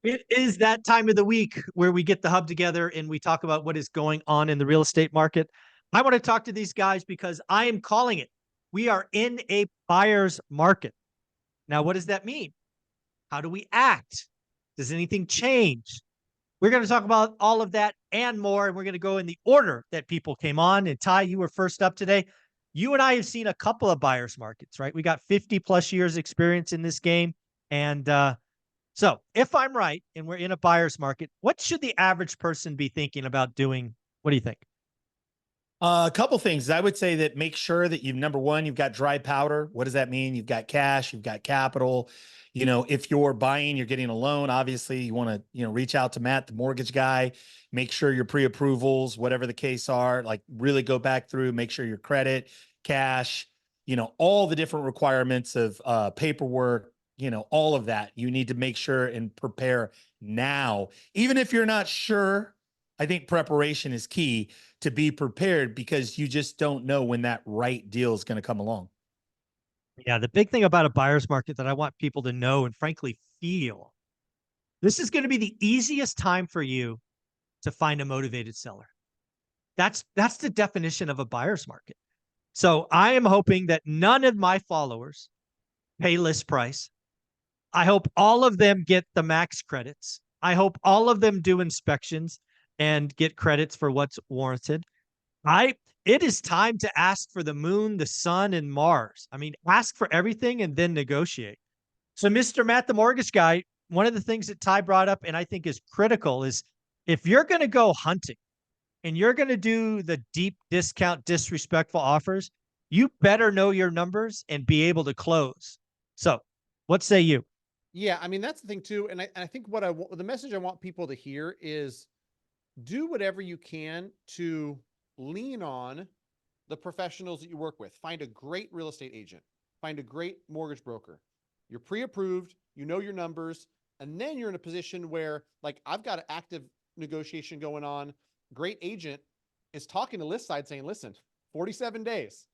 It is that time of the week where we get the hub together and we talk about what is going on in the real estate market. I want to talk to these guys because I am calling it. We are in a buyer's market. Now, what does that mean? How do we act? Does anything change? We're going to talk about all of that and more. And we're going to go in the order that people came on. And Ty, you were first up today. You and I have seen a couple of buyer's markets, right? We got 50 plus years experience in this game. And so if I'm right and we're in a buyer's market, what should the average person be thinking about doing? What do you think? A couple things. I would say that make sure that number one, you've got dry powder. What does that mean? You've got cash, you've got capital. If you're buying, you're getting a loan. Obviously, you want to, reach out to Matt, the mortgage guy, make sure your pre-approvals, whatever the case are, like really go back through, make sure your credit, cash, all the different requirements of paperwork, all of that. You need to make sure and prepare now. Even if you're not sure, I think preparation is key to be prepared because you just don't know when that right deal is going to come along. Yeah, the big thing about a buyer's market that I want people to know and frankly feel, this is going to be the easiest time for you to find a motivated seller. That's the definition of a buyer's market. So I am hoping that none of my followers pay list price. I hope all of them get the max credits. I hope all of them do inspections and get credits for what's warranted. I It is time to ask for the moon, the sun, and Mars. I mean, ask for everything and then negotiate. So, Mr. Matt, the mortgage guy, one of the things that Ty brought up and I think is critical is if you're going to go hunting and you're going to do the deep discount, disrespectful offers, you better know your numbers and be able to close. So, what say you? Yeah, I mean that's the thing too, and I think the message I want people to hear is do whatever you can to lean on the professionals that you work with. Find a great real estate agent, find a great mortgage broker. You're pre-approved, you know your numbers, and then you're in a position where, like, I've got an active negotiation going on. Great agent is talking to list side saying, listen, 47 days.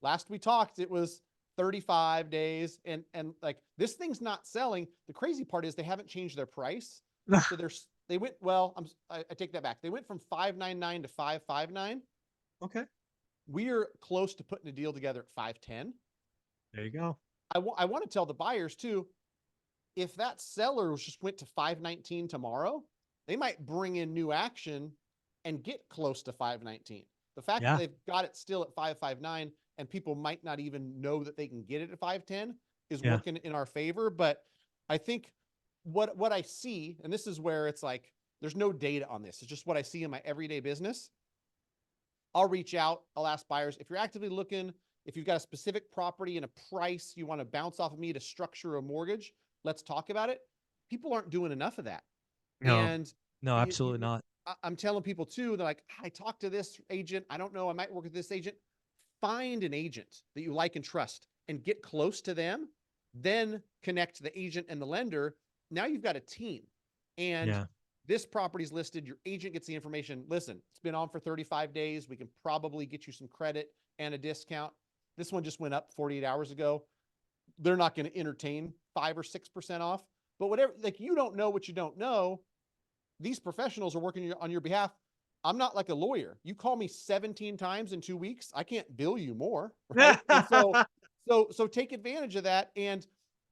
Last we talked, it was 35 days. And like this thing's not selling. The crazy part is they haven't changed their price. So they went, well, I take that back. They went from 599 to 559. Okay. We're close to putting a deal together at 510. There you go. I want to tell the buyers too, if that seller just went to 519 tomorrow, they might bring in new action and get close to 519. The fact that Yeah. they've got it still at 559 and people might not even know that they can get it at 510 is Yeah. working in our favor. But I think what I see, and this is where it's like, there's no data on this. It's just what I see in my everyday business. I'll reach out. I'll ask buyers, if you're actively looking, if you've got a specific property and a price you want to bounce off of me to structure a mortgage, let's talk about it. People aren't doing enough of that. No, And no, absolutely not. I'm telling people too, they're like, I talked to this agent. I don't know. I might work with this agent. Find an agent that you like and trust and get close to them. Then connect the agent and the lender. Now you've got a team. And Yeah. this property's listed. Your agent gets the information. Listen, it's been on for 35 days. We can probably get you some credit and a discount. This one just went up 48 hours ago. They're not going to entertain 5 or 6% off. But whatever, like, you don't know what you don't know. These professionals are working on your behalf. I'm not like a lawyer. You call me 17 times in 2 weeks, I can't bill you more, right? And so take advantage of that. And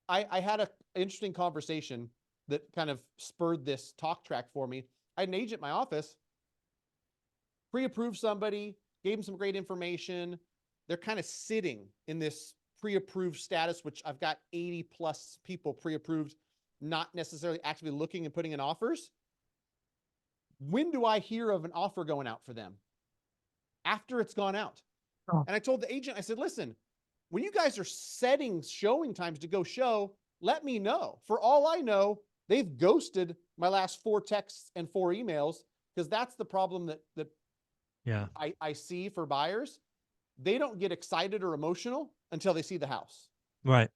I had an interesting conversation that kind of spurred this talk track for me. I had an agent in my office, pre-approved somebody, gave them some great information. They're kind of sitting in this pre-approved status, which I've got 80 plus people pre-approved, not necessarily actively looking and putting in offers. When do I hear of an offer going out for them? After it's gone out. Oh. And I told the agent, I said, listen, when you guys are setting showing times to go show, let me know. For all I know, they've ghosted my last 4 texts and 4 emails, because that's the problem that Yeah. I see for buyers. They don't get excited or emotional until they see the house. Right.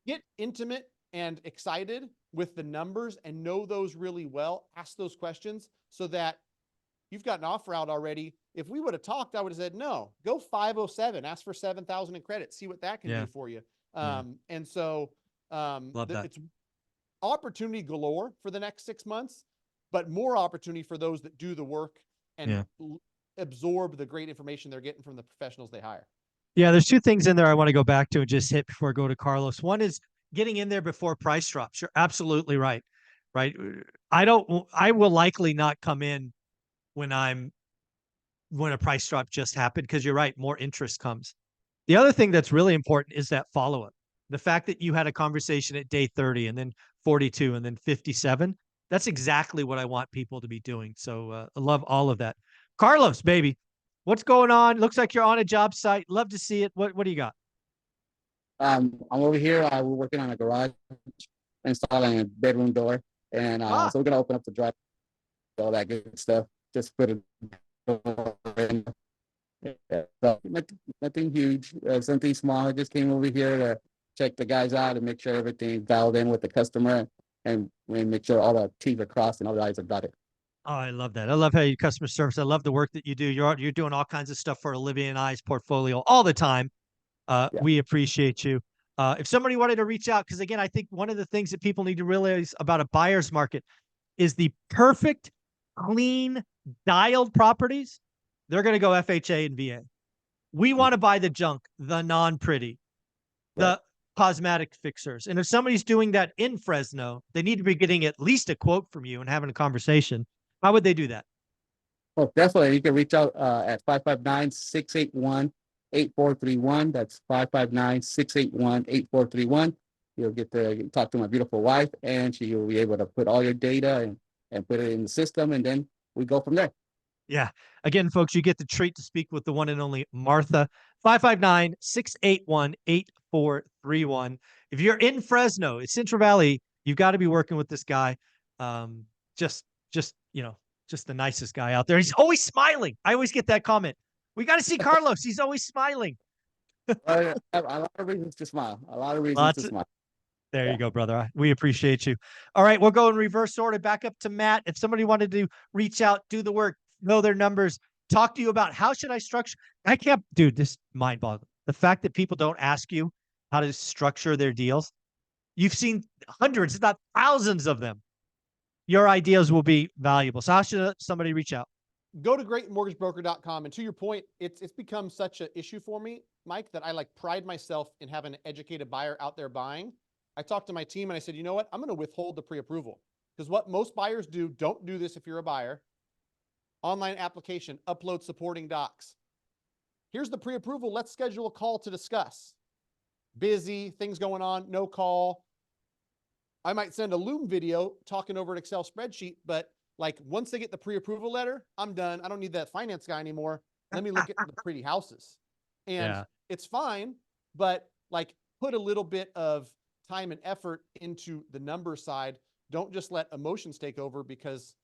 Get intimate and excited with the numbers and know those really well. Ask those questions so that you've got an offer out already. If we would have talked, I would have said, no, go 507, ask for 7,000 in credit, see what that can Yeah. do for you. Yeah. And so Love that. opportunity galore for the next 6 months, but more opportunity for those that do the work and absorb the great information they're getting from the professionals they hire. Yeah, there's two things in there I want to go back to and just hit before I go to Carlos. One is getting in there before price drops. You're absolutely right. Right. I will likely not come in when a price drop just happened, because you're right, more interest comes. The other thing that's really important is that follow-up. The fact that you had a conversation at day 30 and then 42 and then 57, that's exactly what I want people to be doing. So I love all of that. Carlos, baby, what's going on? Looks like you're on a job site. Love to see it. What do you got? I'm over here. We're working on a garage, installing a bedroom door, and so we're gonna open up the drive, all that good stuff. Just put it in. Yeah, so nothing huge, something small. I just came over here to check the guys out and make sure everything's dialed in with the customer, and make sure all the T's are crossed and all the I's are dotted. Oh, I love that. I love how you customer service. I love the work that you do. You're doing all kinds of stuff for Olivia and I's portfolio all the time. We appreciate you. If somebody wanted to reach out, because again, I think one of the things that people need to realize about a buyer's market is the perfect, clean, dialed properties. They're going to go FHA and VA. We want to buy the junk, the non-pretty, the cosmetic fixers. And if somebody's doing that in Fresno, they need to be getting at least a quote from you and having a conversation. How would they do that? Oh, definitely. You can reach out at 559-681-8431. That's 559-681-8431. You'll get to talk to my beautiful wife, and she will be able to put all your data and put it in the system, and then we go from there. Yeah. Again, folks, you get the treat to speak with the one and only Martha. 559-681-8431. If you're in Fresno, Central Valley, you've got to be working with this guy. Just the nicest guy out there. He's always smiling. I always get that comment. We got to see Carlos. He's always smiling. A lot of reasons to smile. A lot of reasons to smile. There you go, brother. We appreciate you. All right, we'll go in reverse order. Back up to Matt. If somebody wanted to reach out, do the work, know their numbers, talk to you about how should I structure. I can't, dude, this mind-boggling. The fact that people don't ask you how to structure their deals. You've seen hundreds, if not thousands of them. Your ideas will be valuable. So how should somebody reach out? Go to greatmortgagebroker.com. And to your point, it's become such an issue for me, Mike, that I pride myself in having an educated buyer out there buying. I talked to my team and I said, you know what? I'm going to withhold the pre-approval, because what most buyers do, don't do this if you're a buyer. Online application, upload supporting docs. Here's the pre-approval. Let's schedule a call to discuss. Busy, things going on, no call. I might send a Loom video talking over an Excel spreadsheet, but once they get the pre-approval letter, I'm done. I don't need that finance guy anymore. Let me look at the pretty houses. And it's fine, but put a little bit of time and effort into the number side. Don't just let emotions take over, because,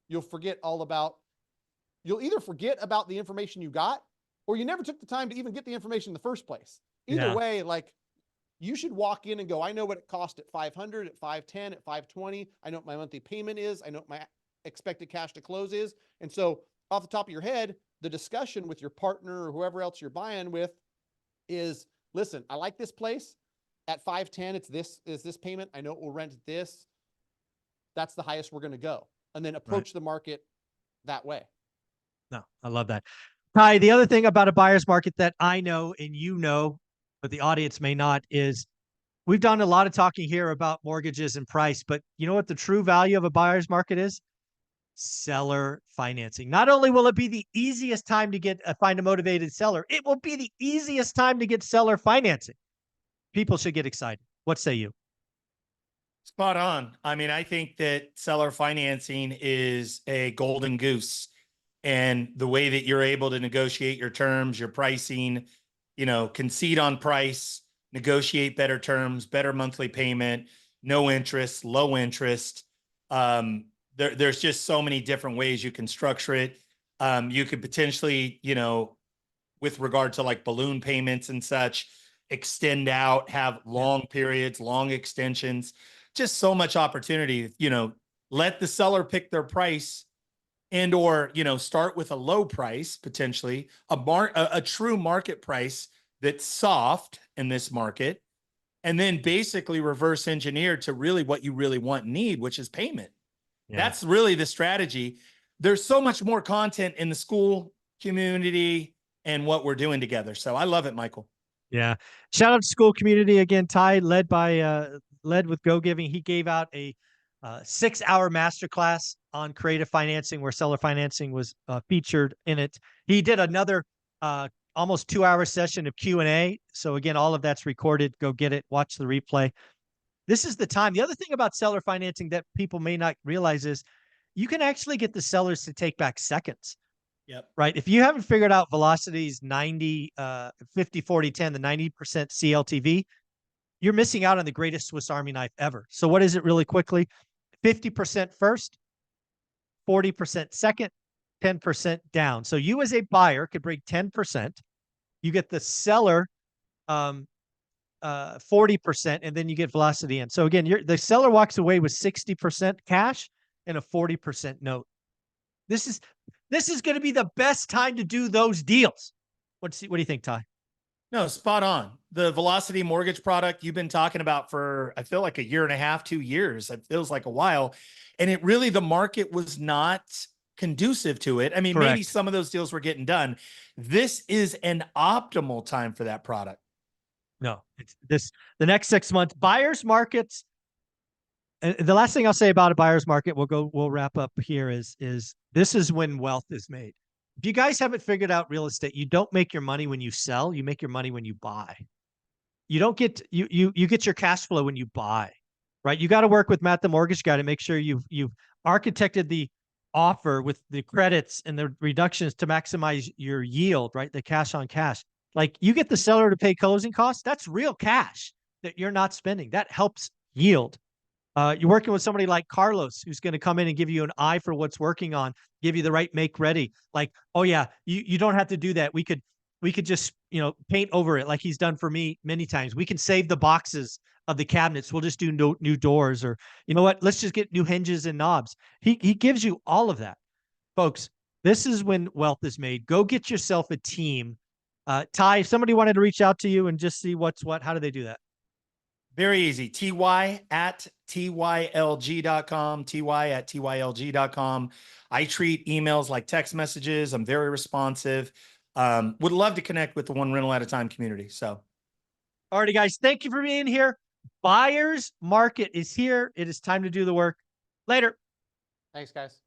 you'll forget you'll either forget about the information you got, or you never took the time to even get the information in the first place. Either way, you should walk in and go, I know what it cost at 500, at 510, at 520. I know what my monthly payment is. I know what my expected cash to close is. And so off the top of your head, the discussion with your partner or whoever else you're buying with is, listen, I like this place. At 510, is this payment. I know it will rent this. That's the highest we're going to go. And then approach the market that way. No, I love that. Ty, the other thing about a buyer's market that I know and you know, but the audience may not, is we've done a lot of talking here about mortgages and price, but you know what the true value of a buyer's market is? Seller financing. Not only will it be the easiest time to find a motivated seller, it will be the easiest time to get seller financing. People should get excited. What say you? Spot on. I mean, I think that seller financing is a golden goose, and the way that you're able to negotiate your terms, your pricing, concede on price, negotiate better terms, better monthly payment, no interest, low interest. There's just so many different ways you can structure it. You could potentially, with regard to balloon payments and such, extend out, have long periods, long extensions, just so much opportunity. Let the seller pick their price, and or start with a low price, potentially a true market price that's soft in this market, and then basically reverse engineer to really what you really want and need, which is payment. Yeah. That's really the strategy. There's so much more content in the school community and what we're doing together. So I love it, Michael. Yeah. Shout out to school community again. Ty led with Go Giving. He gave out a 6-hour masterclass on creative financing where seller financing was featured in it. He did another almost 2-hour session of Q&A. So again, all of that's recorded. Go get it. Watch the replay. This is the time. The other thing about seller financing that people may not realize is you can actually get the sellers to take back seconds. Yep. Right. If you haven't figured out Velocity's 90, 50, 40, 10, the 90% CLTV, you're missing out on the greatest Swiss Army knife ever. So what is it really quickly? 50% first, 40% second, 10% down. So you as a buyer could bring 10%. You get the seller 40%, and then you get Velocity in. So again, the seller walks away with 60% cash and a 40% note. This is going to be the best time to do those deals. What do you think, Ty? No, spot on. The Velocity mortgage product you've been talking about for, I feel like 1.5 2 years. It feels like a while. And it really, the market was not conducive to it. I mean, Correct. maybe some of those deals were getting done. This is an optimal time for that product. No, it's the next 6 months, buyers markets. And the last thing I'll say about a buyer's market, we'll wrap up here is this is when wealth is made. If you guys haven't figured out real estate, you don't make your money when you sell, you make your money when you buy. You don't get you get your cash flow when you buy, right? You got to work with Matt the mortgage guy to make sure you've architected the offer with the credits and the reductions to maximize your yield, right? The cash on cash. Like you get the seller to pay closing costs, that's real cash that you're not spending. That helps yield. You're working with somebody like Carlos, who's going to come in and give you an eye for what's working on, give you the right make ready. Like, oh yeah, you don't have to do that. We could just, paint over it like he's done for me many times. We can save the boxes of the cabinets. We'll just do new doors, or you know what? Let's just get new hinges and knobs. He gives you all of that. Folks, this is when wealth is made. Go get yourself a team. Ty, if somebody wanted to reach out to you and just see what's what, how do they do that? Very easy. ty@tylg.com, ty@tylg.com. I treat emails like text messages. I'm very responsive. Would love to connect with the One Rental at a Time community. So, alrighty, guys, thank you for being here. Buyer's market is here. It is time to do the work. Later. Thanks, guys.